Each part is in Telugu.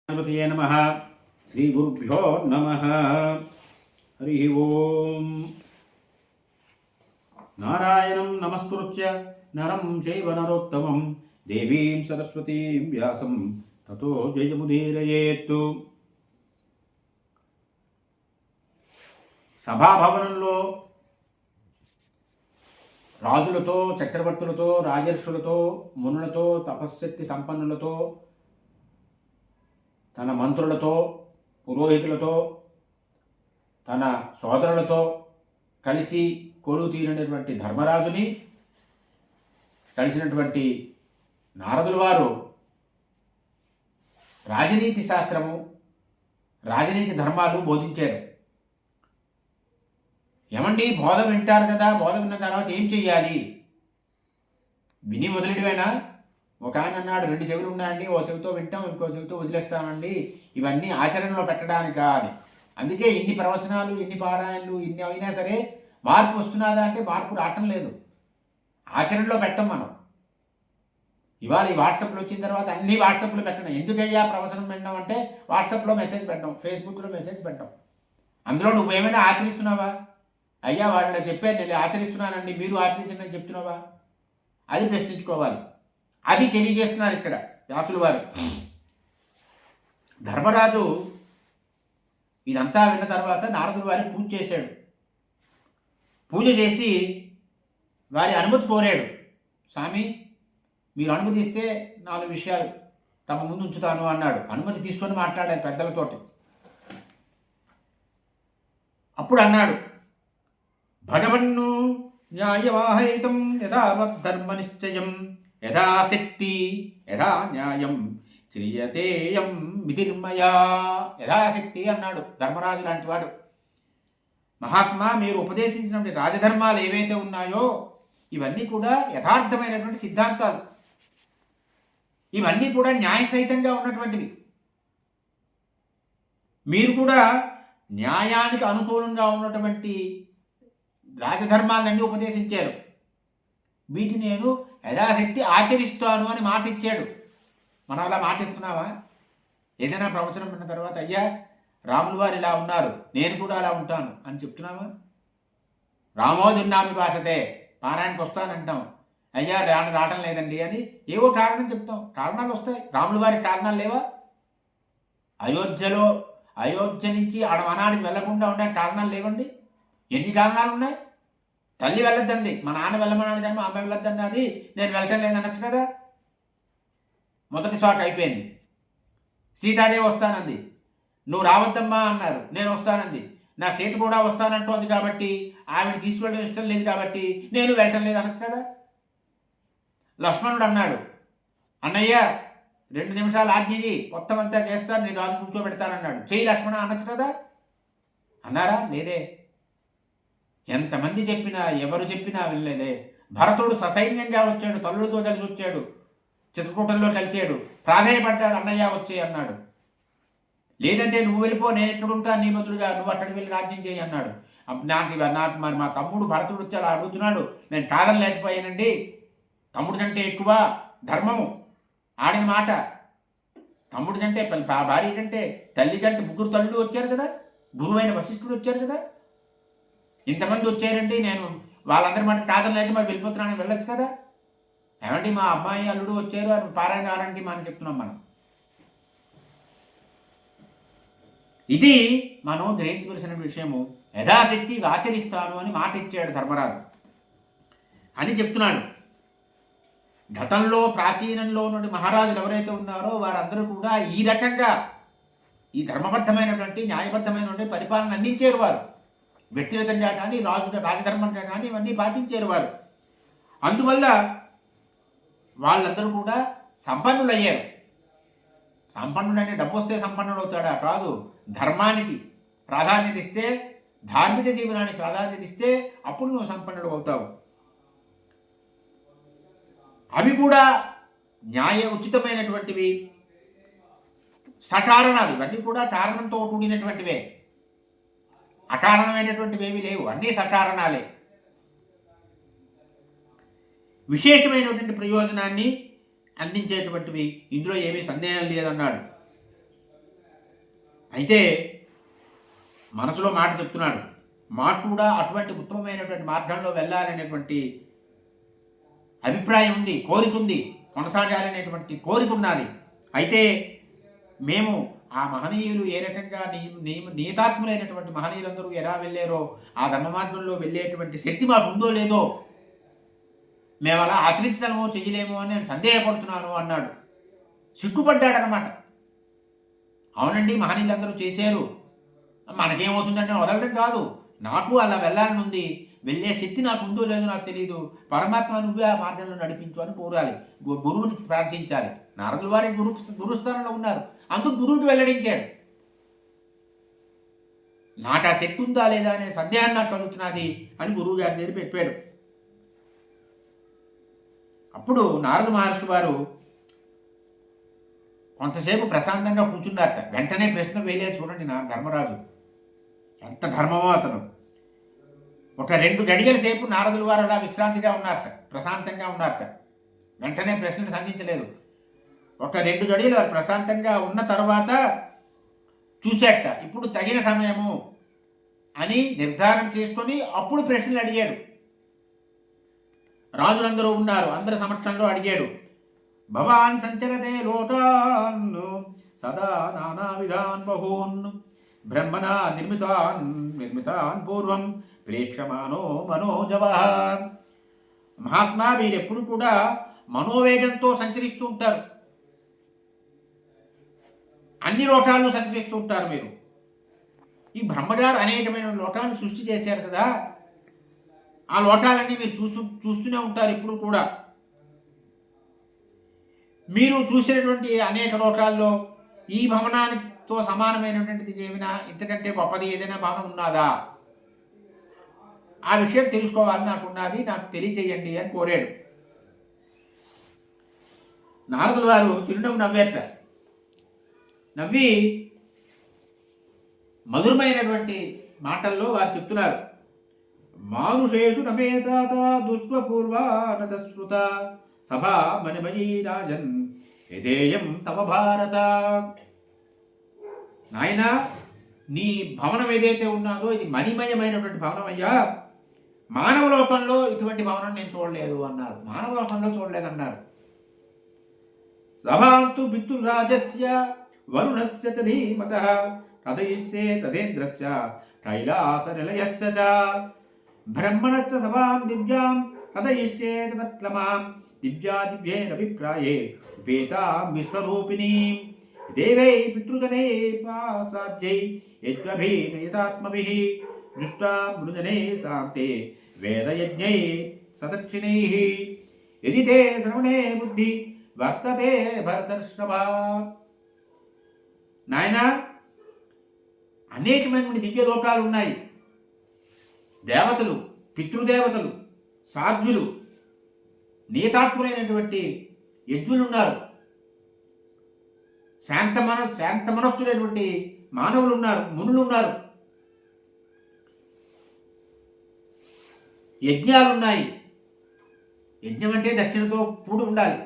गणपतये नमः। श्रीगुरुभ्यो नमः। हरि ओम। नारायणं नमस्कृत्य नरं चैव नरोत्तमं देवीं सरस्वतीं व्यासं ततो जयमुदीरयेत्। సభాభవనంలో రాజులతో, చక్రవర్తులతో, రాజర్షులతో, మునులతో, తపశ్శక్తి సంపన్నులతో, తన మంత్రులతో, పురోహితులతో, తన సోదరులతో కలిసి కొలువు తీరినటువంటి ధర్మరాజుని కలిసినటువంటి నారదుల వారు రాజనీతి శాస్త్రము, రాజనీతి ధర్మాలు బోధించారు. ఏమండి, బోధ వింటారు కదా, బోధ విన్న తర్వాత ఏం చెయ్యాలి? విని వదిలేటివేనా? ఒక ఆయన అన్నాడు, 2 చెవులు ఉన్నాయండి, ఓ చెవితో వింటాం, ఇంకో చెవితో వదిలేస్తామండి, ఇవన్నీ ఆచరణలో పెట్టడానికా అని. అందుకే ఇన్ని ప్రవచనాలు, ఇన్ని పారాయణలు, ఇన్ని అయినా సరే మార్పు వస్తున్నదా అంటే మార్పు రావటం లేదు. ఆచరణలో పెట్టం మనం. ఇవాళ ఈ వాట్సాప్లో వచ్చిన తర్వాత అన్ని వాట్సాప్లో పెట్టడం. ఎందుకయ్యా ప్రవచనం వినడం అంటే వాట్సాప్లో మెసేజ్ పెట్టడం, ఫేస్బుక్లో మెసేజ్ పెట్టడం. అందులో నువ్వేమైనా ఆచరిస్తున్నావా? అయ్యా వాళ్ళు చెప్పారు, నేను ఆచరిస్తున్నానండి, మీరు ఆచరించండి అని చెప్తున్నావా? అది ప్రశ్నించుకోవాలి. అది తెలియజేస్తున్నారు ఇక్కడ వ్యాసుల వారు. ధర్మరాజు ఇదంతా విన్న తర్వాత నారదుల వారి పూజ చేశాడు. పూజ చేసి వారి అనుమతి కోరాడు. స్వామి, మీరు అనుమతి ఇస్తే 4 విషయాలు తమ ముందు ఉంచుతాను అన్నాడు. అనుమతి తీసుకొని మాట్లాడారు పెద్దలతోటి. అప్పుడు అన్నాడు, భగవన్ను న్యాయవాహయితం యథావద్ధర్మ నిశ్చయం యథాశక్తి యథా న్యాయం శ్రీయతేయం విధిర్మయా. యథాశక్తి అన్నాడు ధర్మరాజు లాంటి వాడు. మహాత్మా, మీరు ఉపదేశించినటువంటి రాజధర్మాలు ఏవైతే ఉన్నాయో ఇవన్నీ కూడా యథార్థమైనటువంటి సిద్ధాంతాలు. ఇవన్నీ కూడా న్యాయసహితంగా ఉన్నటువంటివి. మీరు కూడా న్యాయానికి అనుకూలంగా ఉన్నటువంటి రాజధర్మాలన్నీ ఉపదేశించారు. వీటిని నేను యథాశక్తి ఆచరిస్తాను అని మాట ఇచ్చాడు. మనం అలా మాటిస్తున్నావా? ఏదైనా ప్రవచనం విన్న తర్వాత, అయ్యా రాములు వారు ఇలా ఉన్నారు, నేను కూడా అలా ఉంటాను అని చెప్తున్నావా? రామోదున్నామి భాషతే, పారాయణకి వస్తానంటాం, అయ్యా రావటం లేదండి అని ఏవో కారణం చెప్తాం. కారణాలు వస్తాయి. రాముల వారికి కారణాలు లేవా? అయోధ్య నుంచి వనానికి వెళ్లకుండా ఉండే కారణాలు లేవండి. ఎన్ని కారణాలు ఉన్నాయి? తల్లి వెళ్ళొద్దండి, మా నాన్న వెళ్ళమన్నాడు కానీ మా అమ్మాయి వెళ్ళొద్దండి, అది నేను వెళ్ళటం లేదనొచ్చు కదా. మొదటి షాక్ అయిపోయింది. సీతాదేవి వస్తానంది, నువ్వు రావద్దమ్మా అన్నారు, నేను వస్తానంది. నా సీత కూడా వస్తానంటోంది కాబట్టి ఆవిడ తీసుకెళ్ళడం ఇష్టం లేదు కాబట్టి నేను వెళ్ళటం లేదు అనొచ్చు కదా. లక్ష్మణుడు అన్నాడు, అన్నయ్య 2 నిమిషాలు ఆజ్ఞి, మొత్తం అంతా చేస్తాను, నేను రాజు కూర్చోబెడతానన్నాడు. చెయ్యి లక్ష్మణ అనొచ్చు కదా. అన్నారా? లేదే. ఎంతమంది చెప్పినా, ఎవరు చెప్పినా వెళ్ళలేదే. భరతుడు ససైన్యంగా వచ్చాడు, తల్లులతో కలిసి వచ్చాడు, చిత్రకూటంలో కలిసాడు, ప్రాధాన్యపడ్డాడు, అన్నయ్య వచ్చే అన్నాడు. లేదంటే నువ్వు వెళ్ళిపో, నేను ఎక్కడుంటా, నీ బదులుగా నువ్వు అక్కడికి వెళ్ళి రాజ్యం చేయి అన్నాడు. నాకు మరి మా తమ్ముడు భరతుడు వచ్చి అలా అడుగుతున్నాడు, నేను కాదని లేకపోయానండి. తమ్ముడి కంటే ఎక్కువ ధర్మము ఆడిన మాట. తమ్ముడి కంటే, భార్య కంటే, తల్లి కంటే 3 తల్లులు వచ్చారు కదా, గురువైన వశిష్ఠుడు వచ్చారు కదా. ఇంతమంది వచ్చారండి, నేను వాళ్ళందరి మాట కాదని లేక మరి వెళ్ళిపోతున్నానని వెళ్ళొచ్చు కదా. ఏమంటే మా అమ్మాయి అల్లుడు వచ్చారు అని పారాయణ ఆరండి మనం చెప్తున్నాం. మనం ఇది మనం గ్రహించవలసిన విషయము. యథాశక్తి ఆచరిస్తాను అని మాట ఇచ్చాడు ధర్మరాజు అని చెప్తున్నాడు. గతంలో ప్రాచీనంలో నుండి మహారాజులు ఎవరైతే ఉన్నారో వారందరూ కూడా ఈ రకంగా ఈ ధర్మబద్ధమైనటువంటి న్యాయబద్ధమైనటువంటి పరిపాలన అందించారు. వారు వ్యక్తిగతంగా కానీ రాజధర్మంగా కానీ ఇవన్నీ పాటించారు వారు. అందువల్ల వాళ్ళందరూ కూడా సంపన్నులయ్యారు. సంపన్నుడని డబ్బు వస్తే సంపన్నుడు అవుతాడా? కాదు. ధర్మానికి ప్రాధాన్యత ఇస్తే, ధార్మిక జీవనానికి ప్రాధాన్యత ఇస్తే అప్పుడు నువ్వు సంపన్నుడు అవుతావు. అవి కూడా ఉచితమైనటువంటివి, సకారణాలు. ఇవన్నీ కూడా కారణంతో కూడినటువంటివే, అకారణమైనటువంటివి ఏమీ లేవు, అన్నీ సకారణాలే. విశేషమైనటువంటి ప్రయోజనాన్ని అందించేటువంటివి, ఇందులో ఏమీ సందేహం లేదన్నాడు. అయితే మనసులో మాట చెప్తున్నాడు. మాకు కూడా అటువంటి ఉత్తమమైనటువంటి మార్గంలో వెళ్ళాలనేటువంటి అభిప్రాయం ఉంది, కోరిక ఉంది, కొనసాగాలనేటువంటి కోరిక ఉన్నది. అయితే మేము ఆ మహనీయులు ఏ రకంగా నియతాత్ములైనటువంటి మహనీయులందరూ ఎలా వెళ్ళారో ఆ ధర్మ మార్గంలో వెళ్ళేటువంటి శక్తి మాకు ఉందో లేదో మేము అలా ఆచరించడమో చెయ్యలేమో అని నేను సందేహపడుతున్నాను అన్నాడు. సిగ్గుపడ్డాడనమాట. అవునండి, మహనీయులందరూ చేశారు, మనకేమవుతుందంటే వదలడం కాదు, నాకు అలా వెళ్ళాలని ఉంది, వెళ్ళే శక్తి నాకు ఉందో లేదో నాకు తెలియదు, పరమాత్మ నువ్వే ఆ మార్గంలో నడిపించు అని కోరాలి, గురువుని ప్రార్థించాలి. నారదుల వారి గురుస్థానంలో ఉన్నారు, అందుకు గురువుకి వెల్లడించాడు. నాకు ఆ శక్తి ఉందా లేదా అనే సందేహాన్ని నాకు కలుగుతున్నది అని గురువు గారి దగ్గర చెప్పాడు. అప్పుడు నారద మహర్షి వారు కొంతసేపు ప్రశాంతంగా కూర్చున్నారట. వెంటనే ప్రశ్న వేయలేదు. చూడండి నా ధర్మరాజు ఎంత ధర్మమో అతను. ఒక 2 గడియల సేపు నారదుల వారు అలా విశ్రాంతిగా ఉన్నారట, ప్రశాంతంగా ఉన్నారట. వెంటనే ప్రశ్నలు సంధించలేదు. ఒక 2 గడియలు వారు ప్రశాంతంగా ఉన్న తర్వాత చూశాట. ఇప్పుడు తగిన సమయము అని నిర్ధారణ చేసుకొని అప్పుడు ప్రశ్నలు అడిగాడు. రాజులందరూ ఉన్నారు, అందరి సమక్షంలో అడిగాడు. భవాన్ సంచరతే లోటాన్ సదా నానా విధాన్ బహూన్ బ్రహ్మణా నిర్మితాన్ పూర్వం ప్రేక్షమానో మనోజవ. మహాత్మా, వీరెప్పుడు కూడా మనోవేగంతో సంచరిస్తూ ఉంటారు, అన్ని లోటాలను సంచరిస్తూ ఉంటారు. మీరు ఈ బ్రహ్మగారు అనేకమైన లోటాలను సృష్టి చేశారు కదా, ఆ లోటాలన్నీ మీరు చూస్తూనే ఉంటారు ఇప్పుడు కూడా. మీరు చూసినటువంటి అనేక లోకాల్లో ఈ భవనానితో సమానమైనటువంటిది ఏమైనా, ఇంతకంటే గొప్పది ఏదైనా భవనం ఉన్నదా? ఆ విషయం తెలుసుకోవాలని నాకున్నది, నాకు తెలియచేయండి అని కోరాడు. నారదుల వారు చిరునవ్వు నవ్వేట. నవ్వి మధురమైనటువంటి మాటల్లో వారు చెప్తున్నారు. మానుషేషు నమే తాత దుష్పూర్వా నస్మృత సభా మణిమయీ రాజన్ యదేయం తమ భారత. నాయన, నీ భవనం ఏదైతే ఉన్నదో ఇది మణిమయమైనటువంటి భవనం అయ్యా. మానవ లోకంలో ఇటువంటి భవనం నేను చూడలేదు అన్నారు. మానవ లోకంలో చూడలేదన్నారు. సభాంతు పితృరాజస్య వరుణస్య ధీమతః తదయిష్యే తదేంద్రస్య కైలాస నిలయస్య చ బ్రహ్మణశ్చ సభాం దివ్యాం తదయిష్యే తత్లమాం దివ్యేన అభిప్రాయే ఉపేతాం విశ్వరూపిణీం దేవై పితృగణే సాధ్యై యద్వభినయతాత్మభిః జుష్టా మృజనే శాంతే వేదయజ్ఞై సదక్షిణైః యది తే శ్రవణే బుద్ధి వర్తతే భరతర్షభ. నాయన, అనేకమైనటువంటి దివ్య లోకాలు ఉన్నాయి. దేవతలు, పితృదేవతలు, సాధ్యులు, నీతాత్ములైనటువంటి యజ్ఞులు ఉన్నారు. శాంత మనస్సులైనటువంటి మానవులు ఉన్నారు, మునులు ఉన్నారు. యజ్ఞాలు ఉన్నాయి. యజ్ఞం అంటే దక్షిణతో కూడి ఉండాలి.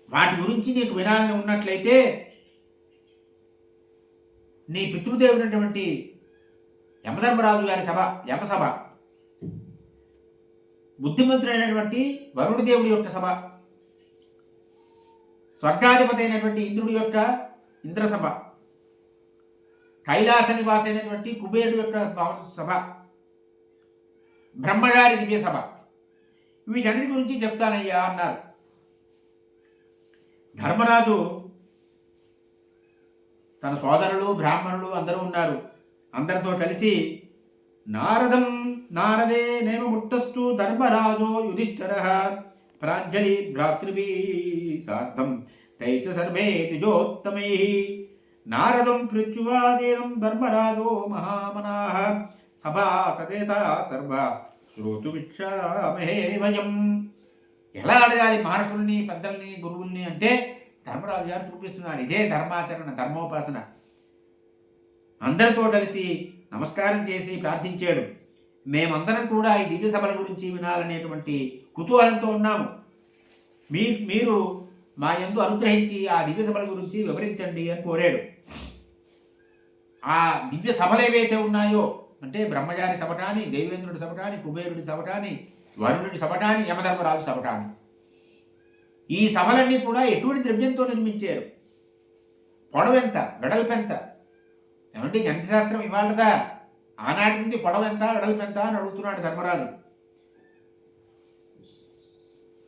వాటి గురించి నీకు వినాలని ఉన్నట్లయితే నీ పితృదేవుడైనటువంటి యమధర్మరాజు గారి సభ, యమసభ, బుద్ధిమంతుడైనటువంటి వరుణ దేవుడి యొక్క సభ, స్వర్గాధిపతి అయినటువంటి ఇంద్రుడి యొక్క ఇంద్రసభ, కైలాస నివాస అయినటువంటి కుబేరుడు యొక్క సభ, బ్రహ్మగారి దివ్య సభ, వీటన్నిటి గురించి చెప్తానయ్యా అన్నారు. ధర్మరాజు తన సోదరులు, బ్రాహ్మణులు అందరూ ఉన్నారు. అందరితో కలిసి నారదే నేమముట్టస్తు ధర్మరాజో యుధిష్ఠిరః ప్రాంజలి భ్రాతృభిః సార్ధం తైచ సర్వే ద్విజోత్తమైః నారదం పృచ్ఛువాదేదం ధర్మరాజో మహామనాః సభాపతేతా సర్వ శ్రోతుమిచ్ఛామహే వయం. ఎలా అడగాలి మహర్షుల్ని, పెద్దల్ని, గురువుల్ని అంటే ధర్మరాజు గారు చూపిస్తున్నారు. ఇదే ధర్మాచరణ, ధర్మోపాసన. అందరితో కలిసి నమస్కారం చేసి ప్రార్థించాడు. మేమందరం కూడా ఈ దివ్య సభల గురించి వినాలనేటువంటి కుతూహలంతో ఉన్నాము. మీరు మా యందు అనుగ్రహించి ఆ దివ్య సభల గురించి వివరించండి అని కోరాడు. ఆ దివ్య సభలు ఏవైతే ఉన్నాయో అంటే బ్రహ్మచారి సభటాని, దేవేంద్రుడి సభటాని, కుబేరుడి సభటాని, వరుణుడి సభటాని, యమధర్మరాజు సభటాని, ఈ సభలన్నీ కూడా ఎటువంటి ద్రవ్యంతో నిర్మించారు, పొడవెంత, వెడల్పెంత, ఏమంటే గణితశాస్త్రం ఇవాళదా, ఆనాటి నుండి పొడవెంత వెడల్పెంత అని అడుగుతున్నాడు ధర్మరాజు.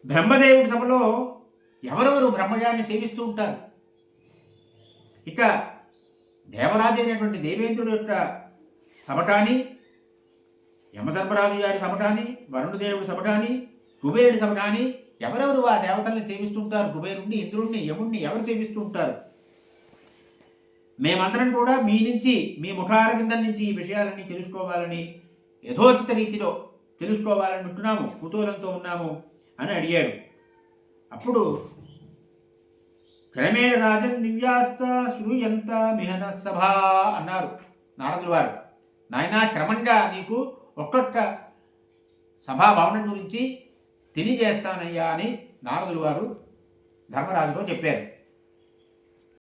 బ్రహ్మదేవుడి సభలో ఎవరెవరు బ్రహ్మగారిని సేవిస్తూ ఉంటారు. ఇక దేవరాజు అయినటువంటి దేవేంద్రుడి యొక్క సభటాని, యమధర్మరాజు గారి సభటాని, వరుణదేవుడి సభటాని, కుబేరుడి సభటాని, ఎవరెవరు ఆ దేవతల్ని సేవిస్తుంటారు, కుబేరుణ్ణి, ఇంద్రుణ్ణి, యముణ్ణి ఎవరు సేవిస్తూ ఉంటారు. మేమందరం కూడా మీ నుంచి, మీ ముఖారవిందం నుంచి ఈ విషయాలన్నీ తెలుసుకోవాలని, యథోచిత రీతిలో తెలుసుకోవాలని ఉంటున్నాము, కుతూహలంతో ఉన్నాము అని అడిగాడు. అప్పుడు క్రమేణ రాజన్ దివ్యాస్త శ్రూయంత మిహన సభ అన్నారు నారదుల వారు. నాయనా, క్రమంగా నీకు ఒక్కొక్క సభాభవనం గురించి తెలియజేస్తానయ్యా అని నారదుల వారు ధర్మరాజుతో చెప్పారు.